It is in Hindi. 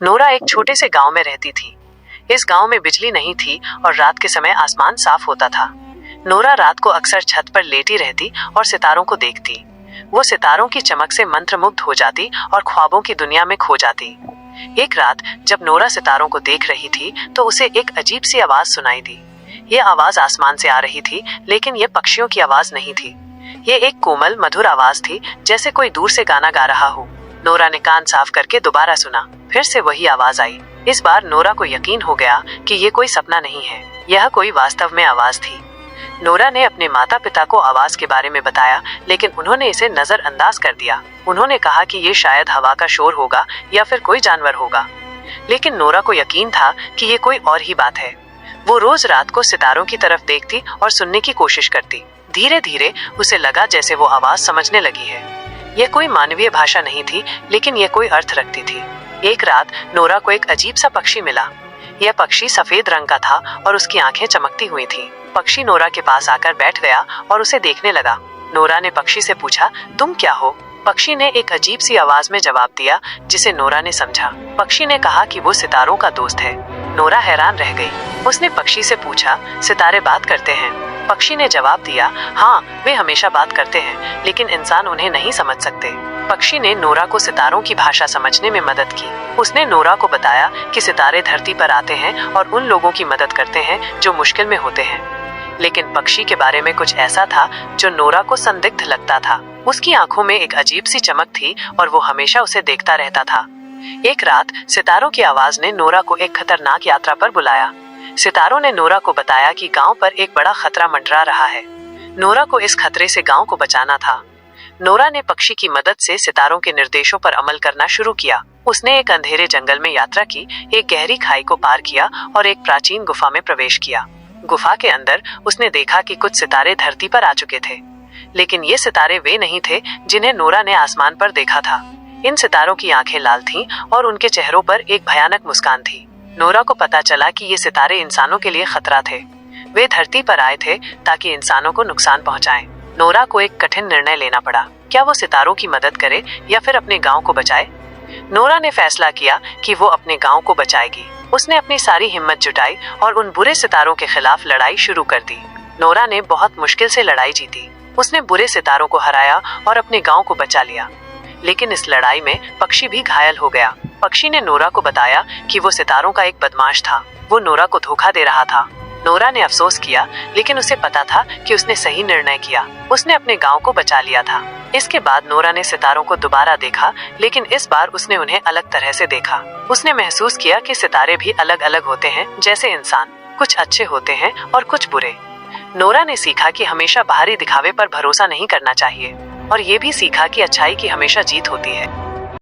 नोरा एक छोटे से गांव में रहती थी। इस गांव में बिजली नहीं थी और रात के समय आसमान साफ होता था। नोरा रात को अक्सर छत पर लेटी रहती और सितारों को देखती। वो सितारों की चमक से मंत्रमुग्ध हो जाती और ख्वाबों की दुनिया में खो जाती। एक रात जब नोरा सितारों को देख रही थी तो उसे एक अजीब सी आवाज सुनाई दी। ये आवाज आसमान से आ रही थी, लेकिन ये पक्षियों की आवाज नहीं थी। ये एक कोमल मधुर आवाज थी, जैसे कोई दूर से गाना गा रहा हो। नोरा ने कान साफ करके दोबारा सुना। फिर से वही आवाज आई। इस बार नोरा को यकीन हो गया कि ये कोई सपना नहीं है, यह कोई वास्तव में आवाज थी। नोरा ने अपने माता पिता को आवाज के बारे में बताया, लेकिन उन्होंने इसे नजरअंदाज कर दिया। उन्होंने कहा कि ये शायद हवा का शोर होगा या फिर कोई जानवर होगा। लेकिन नोरा को यकीन था कि ये कोई और ही बात है। वो रोज रात को सितारों की तरफ देखती और सुनने की कोशिश करती। धीरे धीरे उसे लगा जैसे वो आवाज समझने लगी है। यह कोई मानवीय भाषा नहीं थी, लेकिन यह कोई अर्थ रखती थी। एक रात नोरा को एक अजीब सा पक्षी मिला। यह पक्षी सफेद रंग का था और उसकी आंखें चमकती हुई थी। पक्षी नोरा के पास आकर बैठ गया और उसे देखने लगा। नोरा ने पक्षी से पूछा, तुम क्या हो? पक्षी ने एक अजीब सी आवाज में जवाब दिया, जिसे नोरा ने समझा। पक्षी ने कहा कि वो सितारों का दोस्त है। नोरा हैरान रह गई। उसने पक्षी से पूछा, सितारे बात करते हैं? पक्षी ने जवाब दिया, हाँ, वे हमेशा बात करते हैं, लेकिन इंसान उन्हें नहीं समझ सकते। पक्षी ने नोरा को सितारों की भाषा समझने में मदद की। उसने नोरा को बताया कि सितारे धरती पर आते हैं और उन लोगों की मदद करते हैं जो मुश्किल में होते हैं। लेकिन पक्षी के बारे में कुछ ऐसा था जो नोरा को संदिग्ध लगता था। उसकी आंखों में एक अजीब सी चमक थी और वो हमेशा उसे देखता रहता था। एक रात सितारों की आवाज ने नोरा को एक खतरनाक यात्रा पर बुलाया। सितारों ने नोरा को बताया कि गांव पर एक बड़ा खतरा मंडरा रहा है। नोरा को इस खतरे से गांव को बचाना था। नोरा ने पक्षी की मदद से सितारों के निर्देशों पर अमल करना शुरू किया। उसने एक अंधेरे जंगल में यात्रा की, एक गहरी खाई को पार किया और एक प्राचीन गुफा में प्रवेश किया। गुफा के अंदर उसने देखा कि कुछ सितारे धरती पर आ चुके थे, लेकिन ये सितारे वे नहीं थे जिन्हें नोरा ने आसमान पर देखा था। इन सितारों की आंखें लाल थीं और उनके चेहरों पर एक भयानक मुस्कान थी। नोरा को पता चला कि ये सितारे इंसानों के लिए खतरा थे। वे धरती पर आए थे ताकि इंसानों को नुकसान पहुंचाएं। नोरा को एक कठिन निर्णय लेना पड़ा। क्या वो सितारों की मदद करे या फिर अपने गांव को बचाए? नोरा ने फैसला किया कि वो अपने गांव को बचाएगी। उसने अपनी सारी हिम्मत जुटाई और उन बुरे सितारों के खिलाफ लड़ाई शुरू कर दी। नोरा ने बहुत मुश्किल से लड़ाई जीती। उसने बुरे सितारों को हराया और अपने गांव को बचा लिया। लेकिन इस लड़ाई में पक्षी भी घायल हो गया। पक्षी ने नोरा को बताया कि वो सितारों का एक बदमाश था। वो नोरा को धोखा दे रहा था। नोरा ने अफसोस किया, लेकिन उसे पता था कि उसने सही निर्णय किया। उसने अपने गांव को बचा लिया था। इसके बाद नोरा ने सितारों को दोबारा देखा, लेकिन इस बार उसने उन्हें अलग तरह से देखा। उसने महसूस किया कि सितारे भी अलग अलग होते हैं, जैसे इंसान। कुछ अच्छे होते हैं और कुछ बुरे। नोरा ने सीखा कि हमेशा बाहरी दिखावे पर भरोसा नहीं करना चाहिए और ये भी सीखा कि अच्छाई की हमेशा जीत होती है।